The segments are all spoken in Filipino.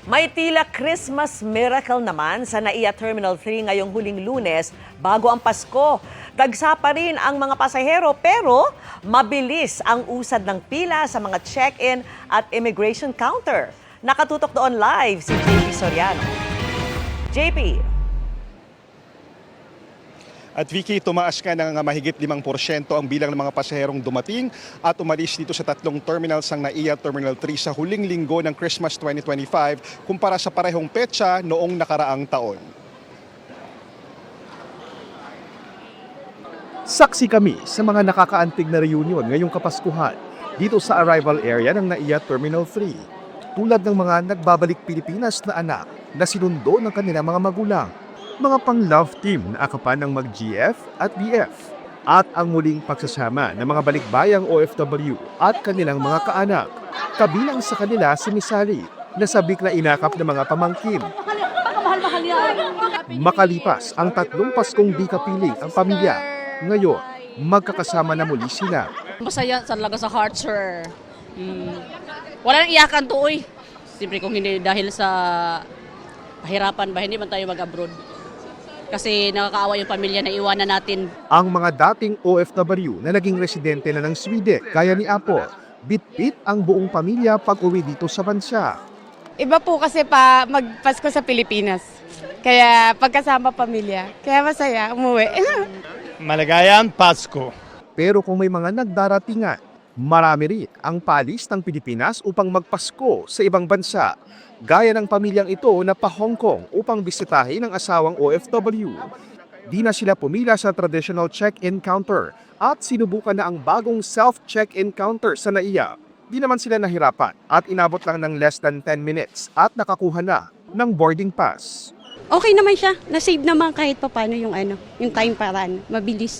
May tila Christmas miracle naman sa NAIA Terminal 3 ngayong huling Lunes bago ang Pasko. Dagsa pa rin ang mga pasahero pero mabilis ang usad ng pila sa mga check-in at immigration counter. Nakatutok doon live si JP Soriano. JP. At Vicky, tumaas ka ng mahigit 5% ang bilang ng mga pasaherong dumating at umalis dito sa tatlong terminals ng NAIA Terminal 3 sa huling linggo ng Christmas 2025 kumpara sa parehong petsa noong nakaraang taon. Saksi kami sa mga nakakaantig na reunion ngayong Kapaskuhan dito sa arrival area ng NAIA Terminal 3. Tulad ng mga nagbabalik Pilipinas na anak na sinundo ng kanilang mga magulang. Mga pang-love team na akapan ng mag-GF at BF. At ang muling pagsasama ng mga balikbayang OFW at kanilang mga kaanak. Kabilang sa kanila si Misali na sabik na inakap ng mga pamangkin. Makalipas ang 3 Paskong di kapiling ang pamilya. Ngayon, magkakasama na muli sila. Masaya talaga sa heart, sir. Wala nang iyakan to, uy. Siyempre kung hindi dahil sa pahirapan ba, hindi man tayo mag-abroad. Kasi nakakaawa yung pamilya na iwanan natin. Ang mga dating OFW na naging residente na ng Sweden, kaya ni Apo, bit-bit ang buong pamilya pag-uwi dito sa bansa. Iba po kasi pa magpasko sa Pilipinas. Kaya pagkasama pamilya, kaya masaya umuwi. Maligayang Pasko. Pero kung may mga nagdaratingan, marami rin ang palis ng Pilipinas upang magpasko sa ibang bansa. Gaya ng pamilyang ito na pa-Hong Kong upang bisitahin ang asawang OFW. Di na sila pumila sa traditional check-in counter at sinubukan na ang bagong self-check-in counter sa NAIA. Di naman sila nahirapan at inabot lang ng less than 10 minutes at nakakuha na ng boarding pass. Okay naman siya. Na-save naman kahit paano yung time paraan. Mabilis.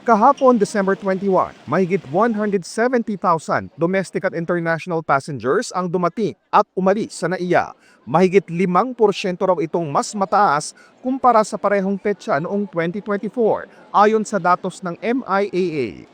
Kahapon, December 21, mahigit 170,000 domestic at international passengers ang dumating at umalis sa NAIA. Mahigit 5% raw itong mas mataas kumpara sa parehong petsa noong 2024 ayon sa datos ng MIAA.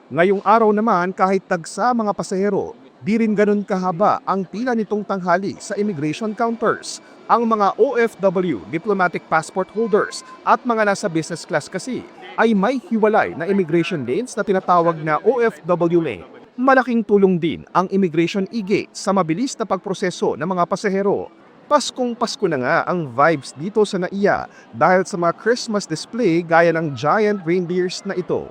Ngayong araw naman kahit tagsa mga pasahero, di rin ganun kahaba ang pila nitong tanghali sa immigration counters. Ang mga OFW, diplomatic passport holders at mga nasa business class kasi ay may hiwalay na immigration lanes na tinatawag na OFW lane. Malaking tulong din ang immigration e-gate sa mabilis na pagproseso ng mga pasahero. Paskong Pasko na nga ang vibes dito sa NAIA dahil sa mga Christmas display gaya ng giant reindeers na ito.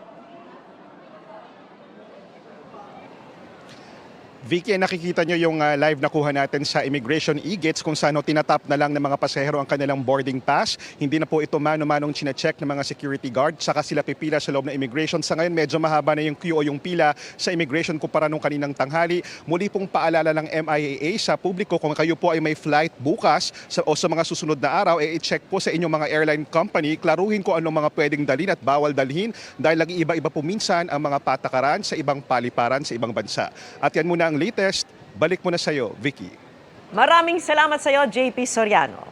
Vicky, nakikita nyo yung live na kuha natin sa immigration e-gates kung saan tinatap na lang ng mga pasahero ang kanilang boarding pass. Hindi na po ito mano-manong chine-check ng mga security guard. Saka sila pipila sa loob ng immigration. Sa ngayon, medyo mahaba na yung queue o yung pila sa immigration kumpara nung kaninang tanghali. Muli pong paalala ng MIAA sa publiko kung kayo po ay may flight bukas o sa mga susunod na araw, i-check po sa inyong mga airline company. Klaruhin ko anong mga pwedeng dalhin at bawal dalhin dahil lagi iba-iba po minsan ang mga patakaran sa ibang paliparan sa ibang bansa. At yan muna ang latest. Balik mo na sa'yo, Vicky. Maraming salamat sa iyo, JP Soriano.